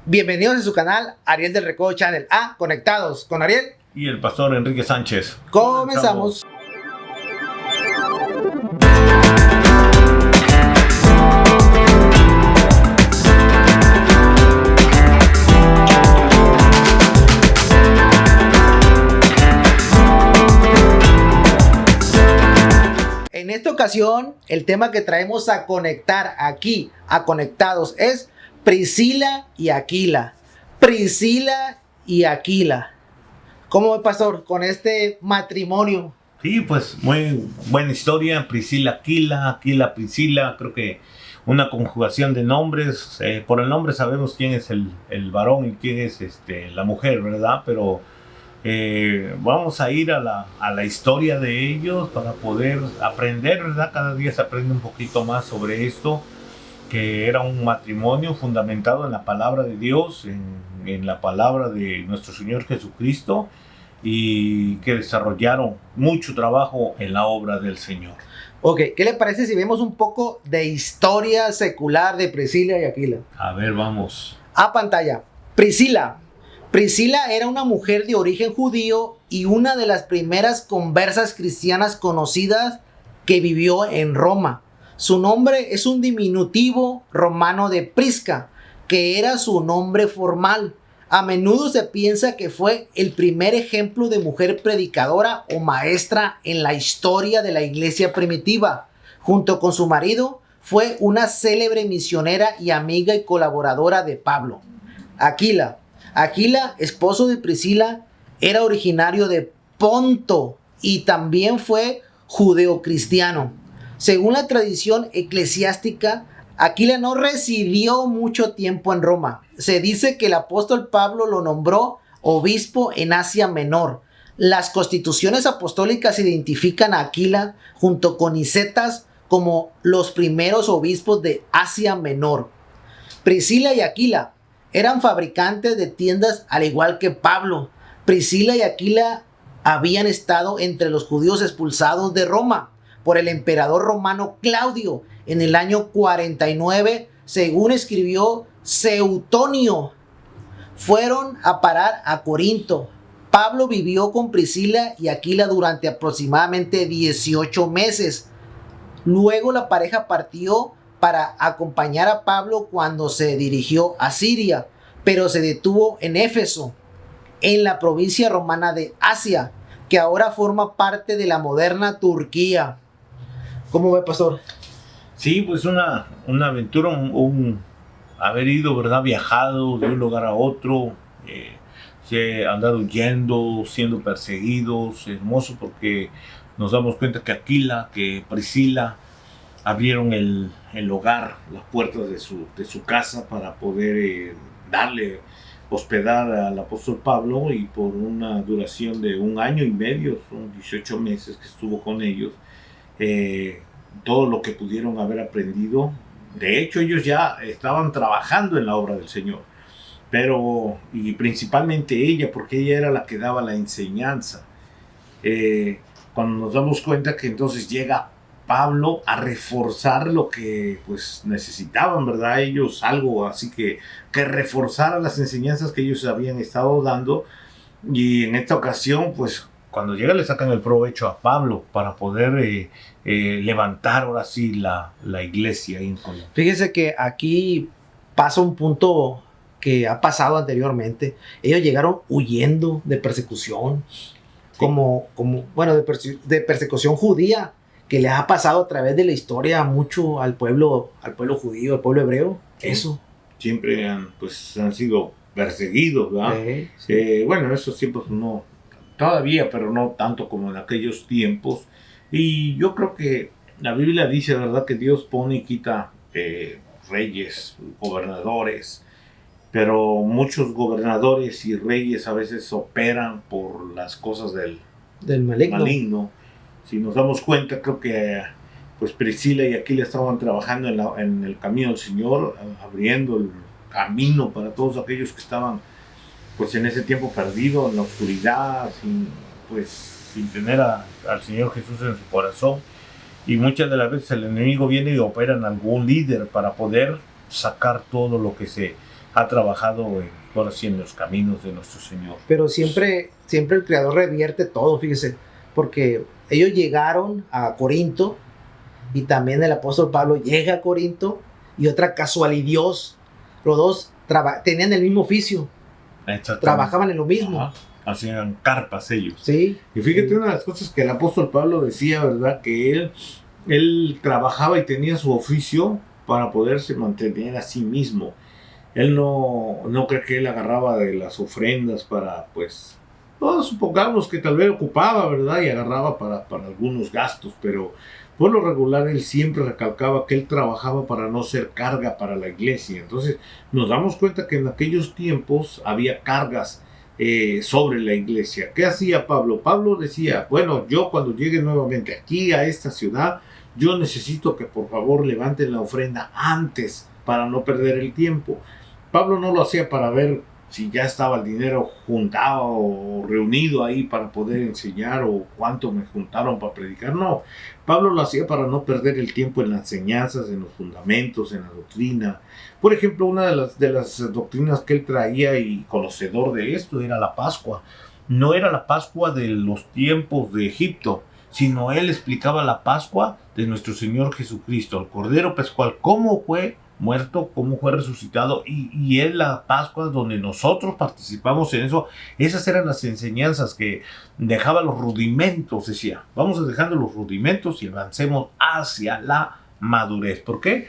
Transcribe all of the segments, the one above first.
Bienvenidos a su canal Ariel del Recodo Channel. Conectados con Ariel y el pastor Enrique Sánchez. Comenzamos. En esta ocasión, el tema que traemos a conectar aquí, a Conectados, es Priscila y Aquila. Priscila y Aquila. ¿Cómo ve, pastor, con este matrimonio? Sí, pues muy buena historia. Priscila, Aquila, Aquila, Priscila. Creo que una conjugación de nombres. Por el nombre sabemos quién es el varón y quién es la mujer, ¿verdad? Pero vamos a ir a la historia de ellos para poder aprender, ¿verdad? Cada día se aprende un poquito más sobre esto, que era un matrimonio fundamentado en la palabra de Dios, en la palabra de nuestro Señor Jesucristo, y que desarrollaron mucho trabajo en la obra del Señor. Ok, ¿qué le parece si vemos un poco de historia secular de Priscila y Aquila? A ver, vamos. A pantalla. Priscila. Priscila era una mujer de origen judío y una de las primeras conversas cristianas conocidas que vivió en Roma. Su nombre es un diminutivo romano de Prisca, que era su nombre formal. A menudo se piensa que fue el primer ejemplo de mujer predicadora o maestra en la historia de la iglesia primitiva. Junto con su marido, fue una célebre misionera y amiga y colaboradora de Pablo. Aquila, esposo de Priscila, era originario de Ponto y también fue judeocristiano. Según la tradición eclesiástica, Aquila no residió mucho tiempo en Roma. Se dice que el apóstol Pablo lo nombró obispo en Asia Menor. Las constituciones apostólicas identifican a Aquila junto con Nicetas como los primeros obispos de Asia Menor. Priscila y Aquila eran fabricantes de tiendas al igual que Pablo. Priscila y Aquila habían estado entre los judíos expulsados de Roma por el emperador romano Claudio en el año 49, según escribió Seutonio. Fueron a parar a Corinto. Pablo vivió con Priscila y Aquila durante aproximadamente 18 meses. Luego la pareja partió para acompañar a Pablo cuando se dirigió a Siria, pero se detuvo en Éfeso, en la provincia romana de Asia, que ahora forma parte de la moderna Turquía. ¿Cómo ve, pastor? Sí, pues una aventura, haber ido, ¿verdad? Viajado de un lugar a otro, se han andado huyendo, siendo perseguidos. Hermoso, porque nos damos cuenta que Aquila, que Priscila abrieron el hogar, las puertas de su casa para poder darle hospedar al apóstol Pablo, y por una duración de 1 año y medio, son 18 meses que estuvo con ellos. Todo lo que pudieron haber aprendido. De hecho, ellos ya estaban trabajando en la obra del Señor, y principalmente ella, porque ella era la que daba la enseñanza. Cuando nos damos cuenta que entonces llega Pablo a reforzar lo que pues necesitaban, ¿verdad? Ellos algo así que reforzara las enseñanzas que ellos habían estado dando, y en esta ocasión pues cuando llega le sacan el provecho a Pablo para poder levantar ahora sí la iglesia. Fíjese que aquí pasa un punto que ha pasado anteriormente. Ellos llegaron huyendo de persecución, sí. de persecución judía, que les ha pasado a través de la historia mucho al pueblo judío, al pueblo hebreo. Sí. Eso. Siempre han sido perseguidos, ¿verdad? Sí. En esos tiempos no, todavía, pero no tanto como en aquellos tiempos. Y yo creo que la Biblia dice, ¿verdad?, que Dios pone y quita reyes, gobernadores, pero muchos gobernadores y reyes a veces operan por las cosas del maligno. Si nos damos cuenta, creo que pues Priscila y Aquila estaban trabajando en el camino del Señor, abriendo el camino para todos aquellos que estaban pues en ese tiempo perdidos, en la oscuridad, sin tener al Señor Jesús en su corazón. Y muchas de las veces el enemigo viene y opera en algún líder para poder sacar todo lo que se ha trabajado por así en los caminos de nuestro Señor. Pero siempre el Creador revierte todo, fíjese, porque ellos llegaron a Corinto y también el apóstol Pablo llega a Corinto y otra casualidad, los dos tenían el mismo oficio, trabajaban en lo mismo. Ajá. Hacían carpas ellos. Sí. Y fíjate, una de las cosas que el apóstol Pablo decía, ¿verdad? Que él trabajaba y tenía su oficio para poderse mantener a sí mismo. Él no cree que él agarraba de las ofrendas para, pues, no, supongamos que tal vez ocupaba, ¿verdad? Y agarraba para algunos gastos, pero por lo regular él siempre recalcaba que él trabajaba para no ser carga para la iglesia. Entonces nos damos cuenta que en aquellos tiempos había cargas sobre la iglesia. ¿Qué hacía Pablo? Pablo decía, bueno, yo cuando llegue nuevamente aquí a esta ciudad, yo necesito que por favor levanten la ofrenda antes para no perder el tiempo. Pablo no lo hacía para ver si ya estaba el dinero juntado o reunido ahí para poder enseñar o cuánto me juntaron para predicar. No, Pablo lo hacía para no perder el tiempo en las enseñanzas, en los fundamentos, en la doctrina. Por ejemplo, una de las doctrinas que él traía y conocedor de esto era la Pascua. No era la Pascua de los tiempos de Egipto, sino él explicaba la Pascua de nuestro Señor Jesucristo, el Cordero Pascual, cómo fue muerto, cómo fue resucitado, y es la Pascua donde nosotros participamos en eso. Esas eran las enseñanzas que dejaba los rudimentos, decía, vamos dejando los rudimentos y avancemos hacia la madurez. ¿Por qué?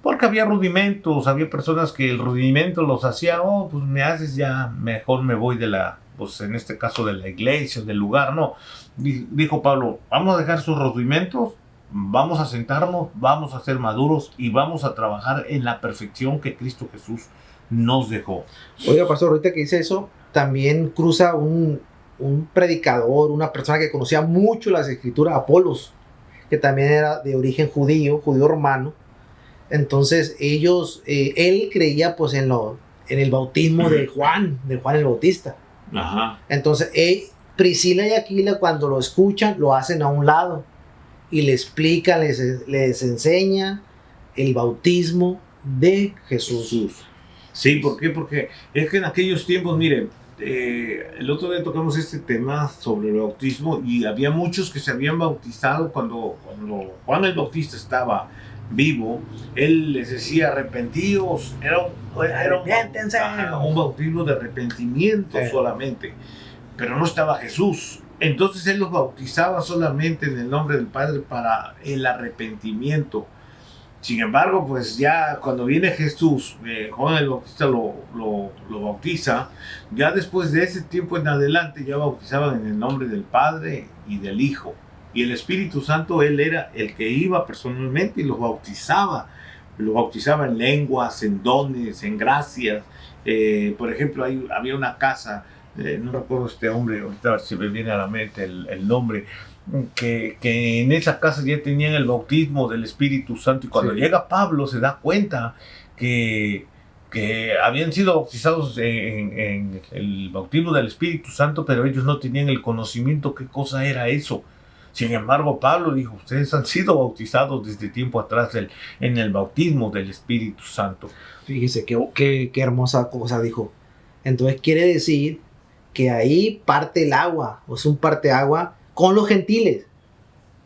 Porque había rudimentos, había personas que el rudimento los hacía, pues me haces ya, mejor me voy de la, pues en este caso de la iglesia, del lugar. No, dijo Pablo, vamos a dejar sus rudimentos, vamos a sentarnos, vamos a ser maduros y vamos a trabajar en la perfección que Cristo Jesús nos dejó. Oiga, pastor, ahorita que dice eso, también cruza un predicador, una persona que conocía mucho las escrituras, Apolos, que también era de origen judío romano. Entonces él creía pues en el bautismo de Juan el Bautista. Ajá. Entonces Priscila y Aquila, cuando lo escuchan, lo hacen a un lado y le explica, les enseña el bautismo de Jesús. Sí, ¿por qué? Porque es que en aquellos tiempos, miren, el otro día tocamos este tema sobre el bautismo y había muchos que se habían bautizado cuando Juan el Bautista estaba vivo. Él les decía arrepentidos, era un bautismo de arrepentimiento solamente, pero no estaba Jesús. Entonces él los bautizaba solamente en el nombre del Padre para el arrepentimiento. Sin embargo, pues ya cuando viene Jesús, Juan el Bautista lo bautiza. Ya después de ese tiempo en adelante ya bautizaban en el nombre del Padre y del Hijo. Y el Espíritu Santo, él era el que iba personalmente y los bautizaba. Lo bautizaba en lenguas, en dones, en gracias. Por ejemplo, había una casa, no recuerdo este hombre, ahorita se me viene a la mente el nombre, que en esa casa ya tenían el bautismo del Espíritu Santo. Y cuando llega Pablo se da cuenta que habían sido bautizados en el bautismo del Espíritu Santo, pero ellos no tenían el conocimiento qué cosa era eso. Sin embargo, Pablo dijo, ustedes han sido bautizados desde tiempo atrás en el bautismo del Espíritu Santo. Fíjese qué hermosa cosa dijo. Entonces quiere decir que ahí parte el agua, o es un parteagua con los gentiles,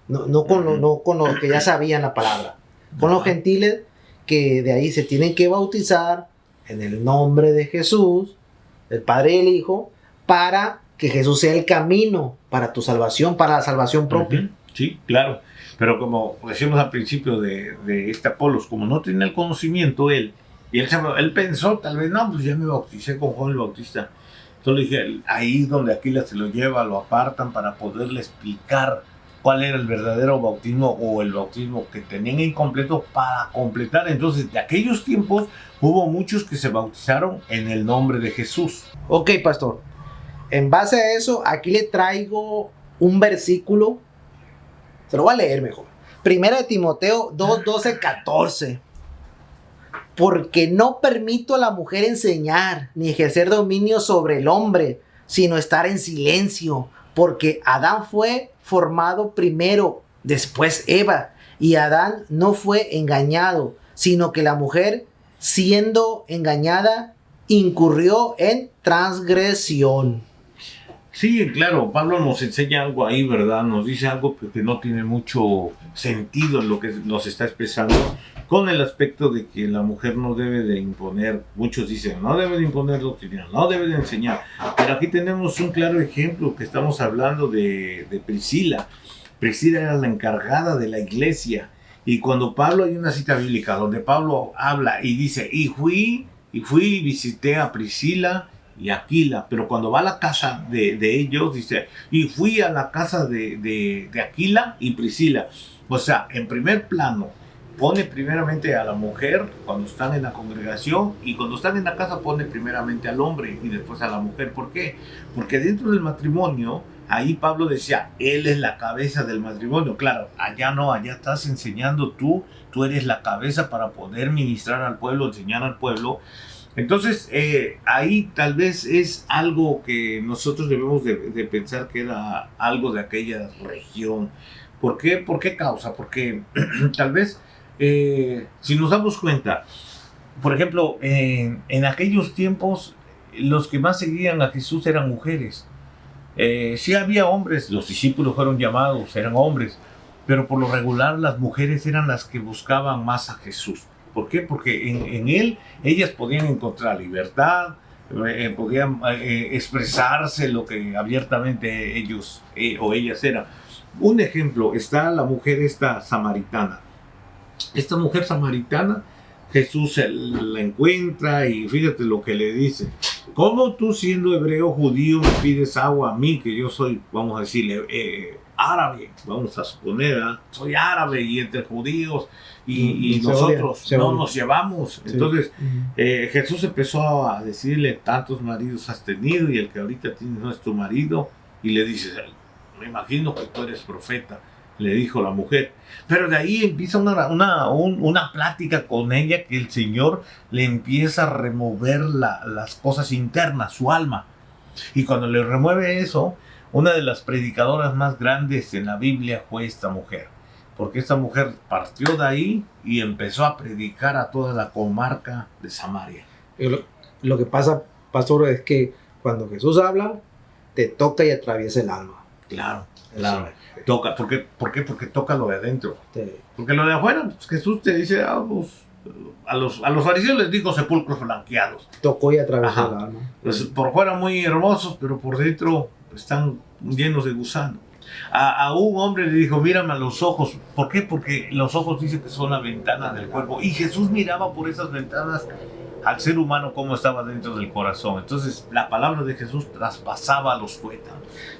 no con los que ya sabían la palabra, con los gentiles que de ahí se tienen que bautizar en el nombre de Jesús, el Padre y el Hijo, para que Jesús sea el camino para tu salvación, para la salvación propia. Sí, claro. Pero como decíamos al principio de este Apolos, como no tenía el conocimiento él pensó, tal vez, no, pues ya me bauticé con Juan el Bautista. Entonces dije, ahí donde Aquila se lo lleva, lo apartan para poderle explicar cuál era el verdadero bautismo o el bautismo que tenían incompleto para completar. Entonces, de aquellos tiempos hubo muchos que se bautizaron en el nombre de Jesús. Ok, pastor. En base a eso, aquí le traigo un versículo. Se lo voy a leer mejor. Primera de Timoteo 2, 12, 14. Porque no permito a la mujer enseñar ni ejercer dominio sobre el hombre, sino estar en silencio. Porque Adán fue formado primero, después Eva. Y Adán no fue engañado, sino que la mujer, siendo engañada, incurrió en transgresión. Sí, claro, Pablo nos enseña algo ahí, ¿verdad? Nos dice algo que no tiene mucho sentido en lo que nos está expresando, con el aspecto de que la mujer no debe de imponer, muchos dicen, no debe de imponer doctrina, no debe de enseñar, pero aquí tenemos un claro ejemplo que estamos hablando de Priscila. Priscila era la encargada de la iglesia, y cuando Pablo, hay una cita bíblica donde Pablo habla y dice, y fui y visité a Priscila y Aquila, pero cuando va a la casa de ellos, dice, y fui a la casa de Aquila y Priscila. O sea, en primer plano, pone primeramente a la mujer cuando están en la congregación, y cuando están en la casa pone primeramente al hombre y después a la mujer. ¿Por qué? Porque dentro del matrimonio, ahí Pablo decía, él es la cabeza del matrimonio. Claro, allá no, allá estás enseñando tú eres la cabeza para poder ministrar al pueblo, enseñar al pueblo. Entonces, ahí tal vez es algo que nosotros debemos de pensar que era algo de aquella región. ¿Por qué? ¿Por qué causa? Porque tal vez, si nos damos cuenta, por ejemplo, en aquellos tiempos, los que más seguían a Jesús eran mujeres. Sí había hombres, los discípulos fueron llamados, eran hombres, pero por lo regular las mujeres eran las que buscaban más a Jesús. ¿Por qué? Porque en él ellas podían encontrar libertad, podían expresarse lo que abiertamente ellos o ellas eran. Un ejemplo, está la mujer esta samaritana. Esta mujer samaritana, Jesús la encuentra y fíjate lo que le dice. ¿Cómo tú, siendo hebreo judío, me pides agua a mí, que yo soy, vamos a decirle, árabe? Vamos a suponer, soy árabe, y entre judíos y nosotros no nos llevamos. Sí. Entonces Jesús empezó a decirle, tantos maridos has tenido y el que ahorita tienes no es tu marido. Y le dice, me imagino que tú eres profeta, le dijo la mujer. Pero de ahí empieza una plática con ella, que el Señor le empieza a remover las cosas internas, su alma. Y cuando le remueve eso, una de las predicadoras más grandes en la Biblia fue esta mujer. Porque esta mujer partió de ahí y empezó a predicar a toda la comarca de Samaria. Lo que pasa, pastor, es que cuando Jesús habla, te toca y atraviesa el alma. Claro, claro. Sí. Toca. ¿Por qué? Porque toca lo de adentro. Sí. Porque lo de afuera, pues Jesús te dice, pues, a los fariseos les dijo sepulcros blanqueados. Tocó y atravesó el alma. Pues, por fuera muy hermosos, pero por dentro están llenos de gusano. A un hombre le dijo, mírame a los ojos. ¿Por qué? Porque los ojos dicen que son la ventana del cuerpo. Y Jesús miraba por esas ventanas al ser humano como estaba dentro del corazón. Entonces la palabra de Jesús traspasaba a los tuétanos.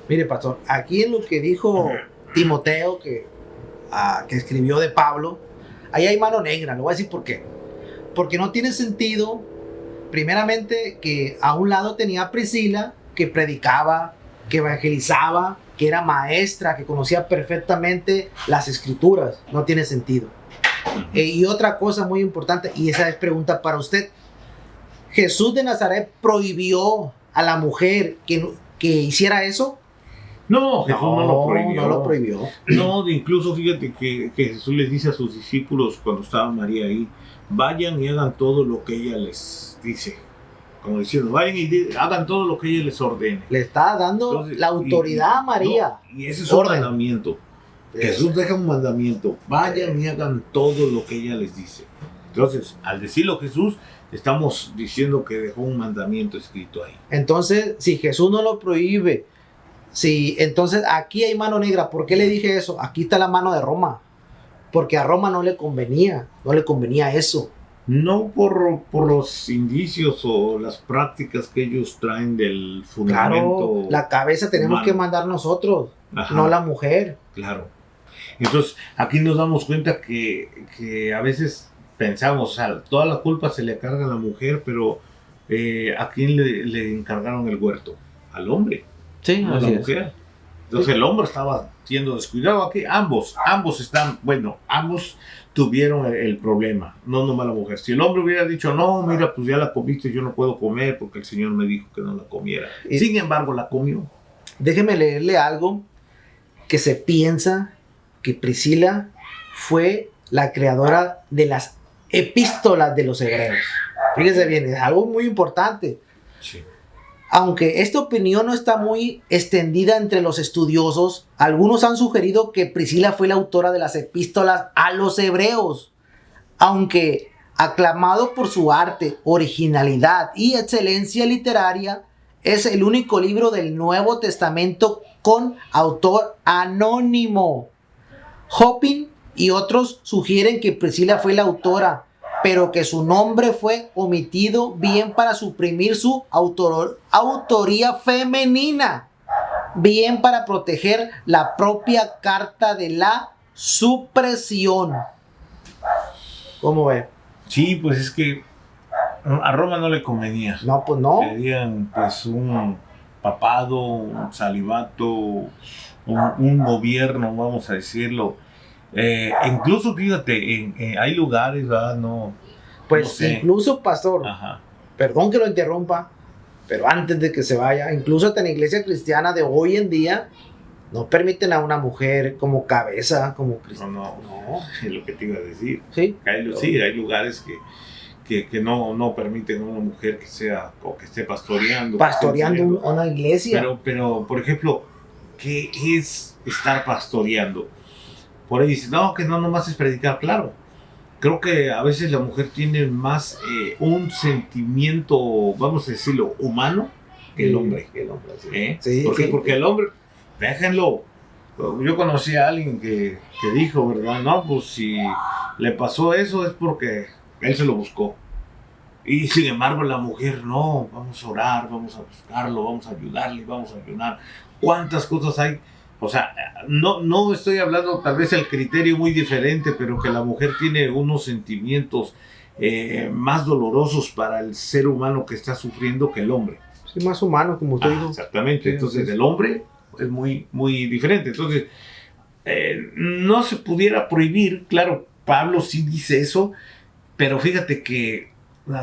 Mire, pastor, aquí en lo que dijo Timoteo, que escribió de Pablo, ahí hay mano negra. Le voy a decir por qué. Porque no tiene sentido, primeramente, que a un lado tenía a Priscila, que predicaba, que evangelizaba, que era maestra, que conocía perfectamente las escrituras. No tiene sentido. Y otra cosa muy importante, y esa es pregunta para usted. ¿Jesús de Nazaret prohibió a la mujer que hiciera eso? No, Jesús no lo prohibió. No lo prohibió. No, incluso fíjate que Jesús les dice a sus discípulos cuando estaba María ahí, vayan y hagan todo lo que ella les dice. Como diciendo, vayan y hagan todo lo que ella les ordene. Le está dando entonces, la autoridad a María. No, y ese es un mandamiento. Jesús deja un mandamiento. Vayan y hagan todo lo que ella les dice. Entonces, al decirlo Jesús, estamos diciendo que dejó un mandamiento escrito ahí. Entonces, si Jesús no lo prohíbe, entonces aquí hay mano negra. ¿Por qué le dije eso? Aquí está la mano de Roma. Porque a Roma no le convenía eso. No por los indicios o las prácticas que ellos traen del fundamento. Claro, la cabeza tenemos humano que mandar nosotros, no la mujer. Claro. Entonces, aquí nos damos cuenta que a veces pensamos, o sea, toda la culpa se le carga a la mujer, pero ¿a quién le encargaron el huerto? Al hombre. Sí, no a la mujer. Entonces el hombre estaba siendo descuidado. Aquí ambos tuvieron el problema, no nomás la mujer. Si el hombre hubiera dicho, no, mira, pues ya la comiste, yo no puedo comer porque el Señor me dijo que no la comiera. Sin embargo, la comió. Déjeme leerle algo que se piensa que Priscila fue la creadora de las epístolas de los hebreos. Fíjese bien, es algo muy importante. Sí. Aunque esta opinión no está muy extendida entre los estudiosos, algunos han sugerido que Priscila fue la autora de las epístolas a los hebreos. Aunque aclamado por su arte, originalidad y excelencia literaria, es el único libro del Nuevo Testamento con autor anónimo. Hopping y otros sugieren que Priscila fue la autora, pero que su nombre fue omitido bien para suprimir su autoría femenina, bien para proteger la propia carta de la supresión. ¿Cómo ve? Sí, pues es que a Roma no le convenía. No, pues no. Querían pues un papado, un celibato, un gobierno, vamos a decirlo. Incluso fíjate, hay lugares, ¿verdad? Pues no sé. incluso, pastor, Ajá. perdón que lo interrumpa, pero antes de que se vaya, incluso hasta en la iglesia cristiana de hoy en día, no permiten a una mujer como cabeza, como cristiana. No, es lo que te iba a decir. Sí, Sí, hay lugares que no permiten a una mujer que sea o que esté pastoreando. una iglesia. Pero, por ejemplo, ¿qué es estar pastoreando? Por ahí dicen, no, que no nomás es predicar, claro. Creo que a veces la mujer tiene más un sentimiento, vamos a decirlo, humano que el hombre. Sí. Sí. ¿Por qué? Sí. Porque el hombre, déjenlo. Yo conocí a alguien que dijo, ¿verdad? No, pues si le pasó eso es porque él se lo buscó. Y sin embargo la mujer, no, vamos a orar, vamos a buscarlo, vamos a ayudarle, vamos a ayudar. ¿Cuántas cosas hay? O sea, no estoy hablando tal vez el criterio muy diferente, pero que la mujer tiene unos sentimientos más dolorosos para el ser humano que está sufriendo que el hombre. Sí, más humano, como usted dijo. Exactamente, entonces Sí. el hombre es muy, muy diferente. Entonces, no se pudiera prohibir, claro, Pablo sí dice eso, pero fíjate que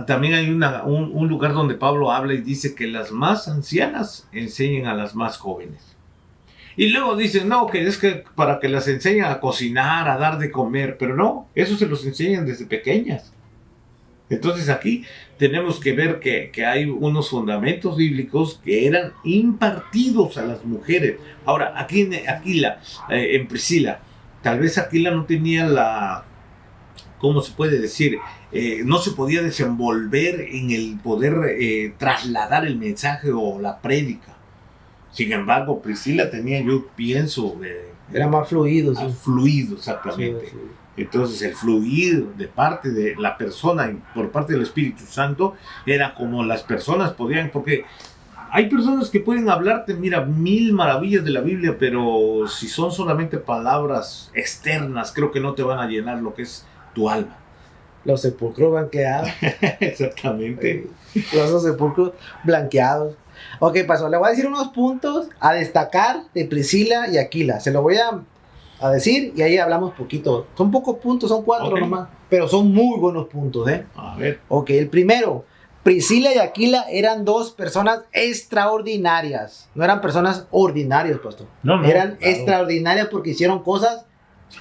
también hay un lugar donde Pablo habla y dice que las más ancianas enseñen a las más jóvenes. Y luego dicen, no, que es que para que las enseñen a cocinar, a dar de comer, pero no, eso se los enseñan desde pequeñas. Entonces aquí tenemos que ver que hay unos fundamentos bíblicos que eran impartidos a las mujeres. Ahora, aquí en Aquila, en Priscila, tal vez Aquila no tenía ¿cómo se puede decir? No se podía desenvolver en el poder trasladar el mensaje o la prédica. Sin embargo, Priscila tenía, yo pienso, Era más fluido. Sí. Fluido, exactamente. Sí. Entonces el fluir de parte de la persona y por parte del Espíritu Santo era como las personas podían, porque hay personas que pueden hablarte, mira, 1000 maravillas de la Biblia, pero si son solamente palabras externas, creo que no te van a llenar lo que es tu alma. Los sepulcros blanqueados. Exactamente. Los sepulcros blanqueados. Ok, pasó. Le voy a decir unos puntos a destacar de Priscila y Aquila. Se lo voy a decir y ahí hablamos poquito. Son pocos puntos, son 4 Okay. nomás. Pero son muy buenos puntos, ¿eh? A ver. Ok, el primero. Priscila y Aquila eran 2 personas extraordinarias. No eran personas ordinarias, pastor. No, Eran claro. extraordinarias porque hicieron cosas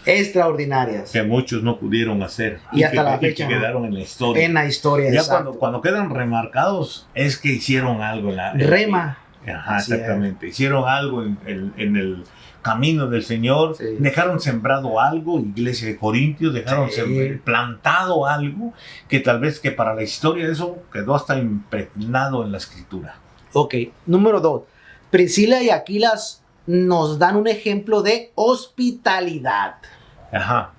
extraordinarias. Que muchos no pudieron hacer. Y hasta que, la y que fecha, quedaron en la historia. En la historia, Ya exacto. cuando quedan remarcados es que hicieron algo en la... Rema. Ajá, Así exactamente. Hicieron algo en el camino del Señor. Sí. Dejaron sembrado algo, iglesia de Corintios, dejaron Sí. plantado algo que tal vez que para la historia eso quedó hasta impregnado en la escritura. Ok, número 2. Priscila y Aquila nos dan un ejemplo de hospitalidad. Ajá.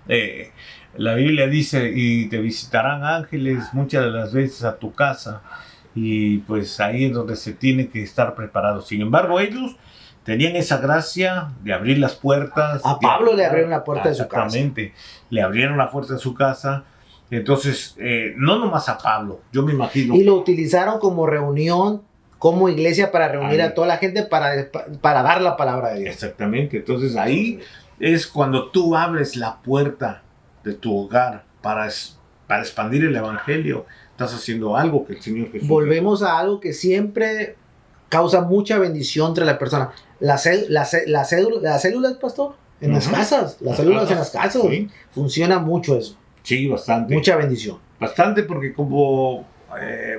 La Biblia dice, y te visitarán ángeles muchas de las veces a tu casa, y pues ahí es donde se tiene que estar preparado. Sin embargo, ellos tenían esa gracia de abrir las puertas. A Pablo le abrieron la puerta de su casa. Exactamente, le abrieron la puerta de su casa. Entonces, no nomás a Pablo, yo me imagino. Y lo utilizaron como reunión, como iglesia para reunir a toda la gente para dar la palabra de Dios. Exactamente, entonces ahí es cuando tú abres la puerta de tu hogar para expandir el evangelio. Estás haciendo algo que el Señor Jesús... Volvemos a algo que siempre causa mucha bendición entre las personas. Las células, pastor, en las casas. Las células en las casas. Sí. Funciona mucho eso. Sí, bastante. Mucha bendición. Bastante porque como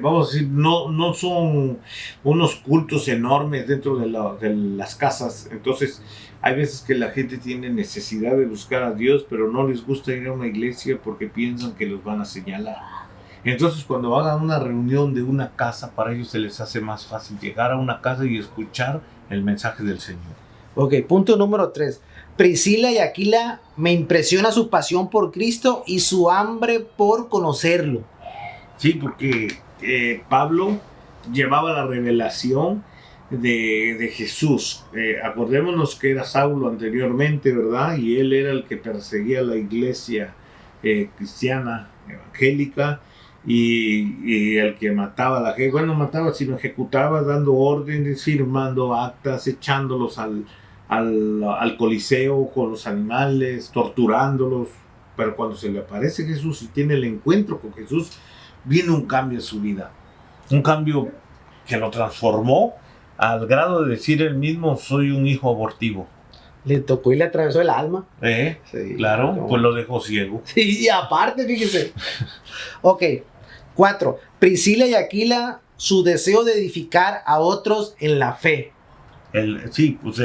vamos a decir, no son unos cultos enormes dentro de las casas. Entonces, hay veces que la gente tiene necesidad de buscar a Dios, pero no les gusta ir a una iglesia porque piensan que los van a señalar. Entonces, cuando hagan una reunión de una casa, para ellos se les hace más fácil llegar a una casa y escuchar el mensaje del Señor. Ok, punto número 3. Priscila y Aquila, me impresiona su pasión por Cristo y su hambre por conocerlo. Sí, porque Pablo llevaba la revelación de Jesús. Acordémonos que era Saulo anteriormente, ¿verdad? Y él era el que perseguía la iglesia cristiana, evangélica, y el que mataba a la gente. Bueno, no mataba, sino ejecutaba, dando órdenes, firmando actas, echándolos al coliseo con los animales, torturándolos. Pero cuando se le aparece Jesús y tiene el encuentro con Jesús, viene un cambio en su vida. Un cambio que lo transformó al grado de decir él mismo: soy un hijo abortivo. Le tocó y le atravesó el alma. Sí, claro, no. Pues lo dejó ciego. Sí, y aparte, fíjese. Ok, 4. Priscila y Aquila, su deseo de edificar a otros en la fe. Sí, pues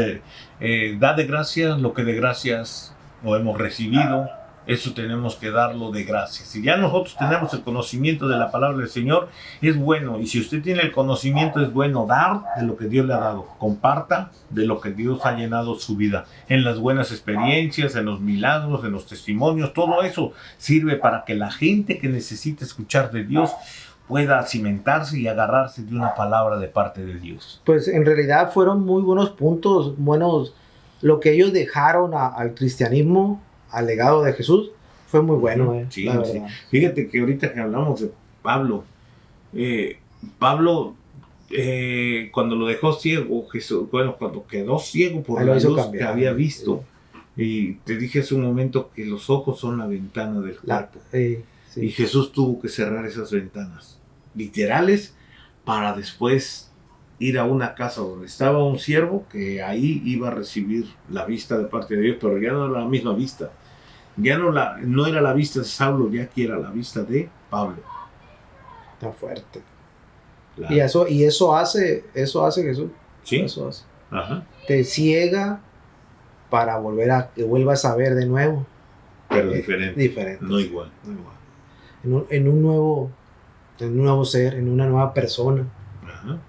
da de gracias lo que de gracias lo hemos recibido. Eso tenemos que darlo de gracias. Si ya nosotros tenemos el conocimiento de la palabra del Señor, es bueno. Y si usted tiene el conocimiento, es bueno dar de lo que Dios le ha dado. Comparta de lo que Dios ha llenado su vida. En las buenas experiencias, en los milagros, en los testimonios. Todo eso sirve para que la gente que necesita escuchar de Dios pueda cimentarse y agarrarse de una palabra de parte de Dios. Pues en realidad fueron muy buenos puntos, buenos. Lo que ellos dejaron al cristianismo, al legado de Jesús, fue muy bueno. Sí, sí. Fíjate que ahorita que hablamos de Pablo, cuando lo dejó ciego, Jesús, bueno, cuando quedó ciego por la luz que había visto, y te dije hace un momento que los ojos son la ventana del cuerpo, sí. Y Jesús tuvo que cerrar esas ventanas literales para después ir a una casa donde estaba un siervo que ahí iba a recibir la vista de parte de Dios, pero ya no era la misma vista. Ya no era la vista de Saulo, ya aquí era la vista de Pablo. Está fuerte. Claro. Y eso hace Jesús. Sí. Eso hace. Ajá. Te ciega para volver a que vuelvas a ver de nuevo. Pero diferente. No sí. igual. No igual. En un nuevo ser, en una nueva persona. Ajá.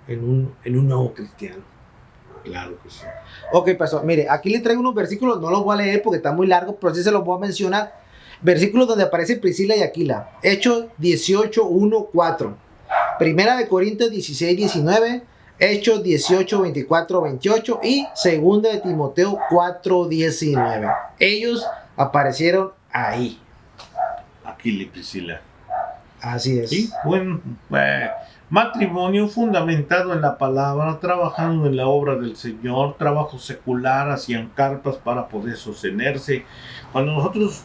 En un nuevo cristiano. Claro que sí. Ok, pastor, mire, aquí le traigo unos versículos, no los voy a leer porque están muy largos, pero sí se los voy a mencionar. Versículos donde aparece Priscila y Aquila. Hechos 18, 1, 4. Primera de Corintios 16, 19. Hechos 18, 24, 28. Y segunda de Timoteo 4, 19. Ellos aparecieron ahí. Aquila y Priscila. Así es. Sí, bueno, matrimonio fundamentado en la palabra, trabajando en la obra del Señor, trabajo secular, hacían carpas para poder sostenerse. Cuando nosotros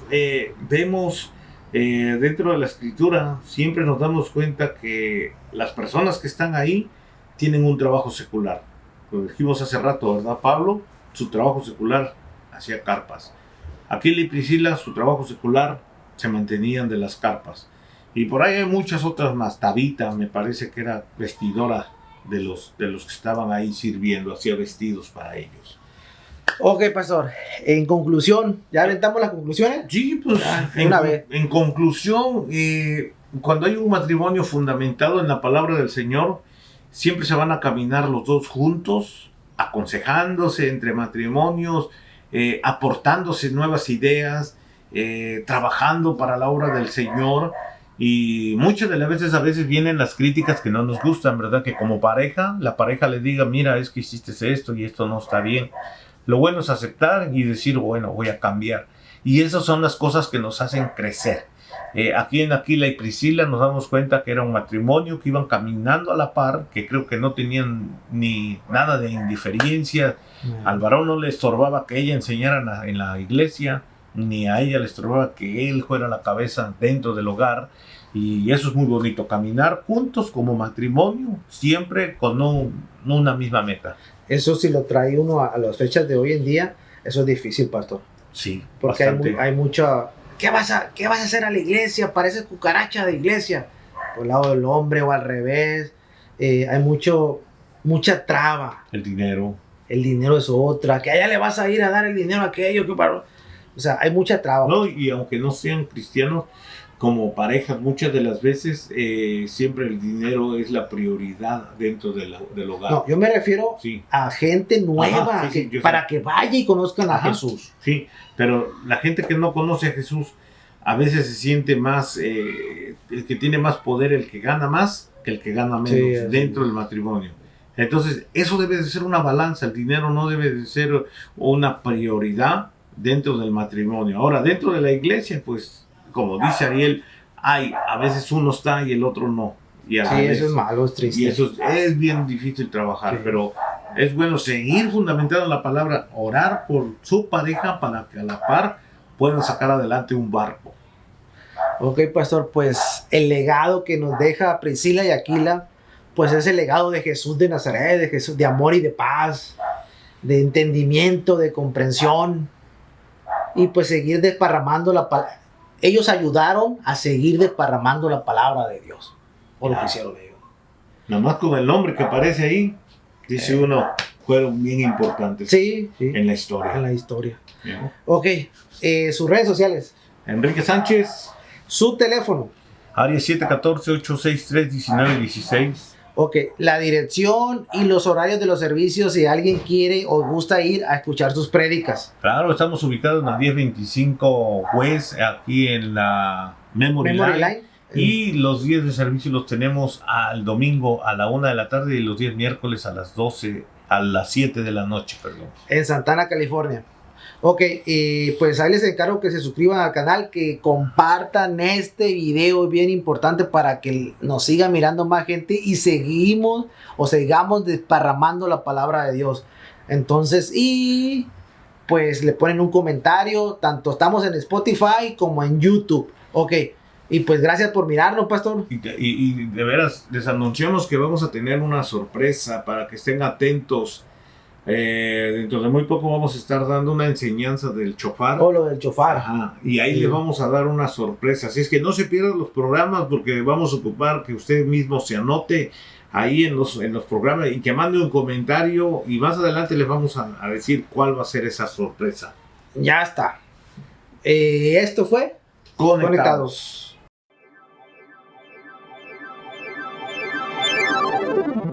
vemos dentro de la Escritura, siempre nos damos cuenta que las personas que están ahí tienen un trabajo secular. Lo dijimos hace rato, ¿verdad? Pablo, su trabajo secular, hacía carpas. Aquila y Priscila, su trabajo secular, se mantenían de las carpas. Y por ahí hay muchas otras más. Tabita, me parece que era vestidora de los que estaban ahí sirviendo, hacía vestidos para ellos. Ok, pastor. En conclusión, ¿ya aventamos las conclusiones? Sí, pues en conclusión, cuando hay un matrimonio fundamentado en la palabra del Señor, siempre se van a caminar los dos juntos, aconsejándose entre matrimonios, aportándose nuevas ideas, trabajando para la obra del Señor. Y muchas de las veces, a veces vienen las críticas que no nos gustan, ¿verdad? Que como pareja, la pareja le diga, mira, es que hiciste esto y esto no está bien. Lo bueno es aceptar y decir, bueno, voy a cambiar. Y esas son las cosas que nos hacen crecer. Aquí en Aquila y Priscila nos damos cuenta que era un matrimonio que iban caminando a la par, que creo que no tenían ni nada de indiferencia. Al varón no le estorbaba que ella enseñara en la iglesia, ni a ella le estorbaba que él fuera la cabeza dentro del hogar. Y eso es muy bonito, caminar juntos como matrimonio, siempre con una misma meta. Eso si lo trae uno a las fechas de hoy en día, eso es difícil, pastor. Sí, porque hay mucha... ¿Qué vas a hacer a la iglesia? Pareces cucaracha de iglesia. por el lado del hombre o al revés. Hay mucha traba. El dinero. El dinero es otra, que allá le vas a ir a dar el dinero a aquello, o sea, hay mucha traba. No, y aunque no sean cristianos, como pareja, muchas de las veces siempre el dinero es la prioridad dentro del hogar. No, yo me refiero Sí. a gente nueva, Ajá, sí, yo para sé. que vaya y conozcan a Ajá. Jesús. Sí, pero la gente que no conoce a Jesús a veces se siente más, el que tiene más poder, el que gana más, que el que gana menos Sí, así dentro es. del matrimonio. Entonces, eso debe de ser una balanza, el dinero no debe de ser una prioridad dentro del matrimonio. Ahora, dentro de la iglesia, pues, como dice Ariel, a veces uno está y el otro no. Y al Sí, revés. eso es malo, es triste. Y eso es bien difícil trabajar, Sí. pero es bueno seguir fundamentando en la palabra, orar por su pareja para que a la par puedan sacar adelante un barco. Ok, pastor, pues el legado que nos deja Priscila y Aquila, pues es el legado de Jesús de Nazaret, de Jesús de amor y de paz, de entendimiento, de comprensión, y pues seguir desparramando la palabra. Ellos ayudaron a seguir desparramando la palabra de Dios, por lo que hicieron ellos. Nada más con el nombre que aparece ahí, dice uno, fueron bien importantes Sí, sí, en la historia. en la historia. ¿No? Ok, sus redes sociales, Enrique Sánchez, su teléfono. área 714-863-1916. Ok, la dirección y los horarios de los servicios si alguien quiere o gusta ir a escuchar sus prédicas. Claro, estamos ubicados en la 1025 West, aquí en la Memory Memory Line. Line. Y los días de servicio los tenemos al domingo a la 1 de la tarde y los días miércoles a las 12, a las 7 de la noche, perdón. En Santana, California. Ok, y pues ahí les encargo que se suscriban al canal, que compartan este video, es bien importante para que nos siga mirando más gente y sigamos desparramando la palabra de Dios. Entonces, y pues le ponen un comentario, tanto estamos en Spotify como en YouTube. Ok, y pues gracias por mirarnos, pastor. Y de veras, les anunciamos que vamos a tener una sorpresa para que estén atentos. Dentro de muy poco vamos a estar dando una enseñanza del chofar. O lo del chofar. Ajá, y ahí Sí. les vamos a dar una sorpresa. Así es que no se pierdan los programas porque vamos a ocupar que usted mismo se anote ahí en los programas y que mande un comentario y más adelante les vamos a decir cuál va a ser esa sorpresa. Ya está. Esto fue Conectados. Conectados.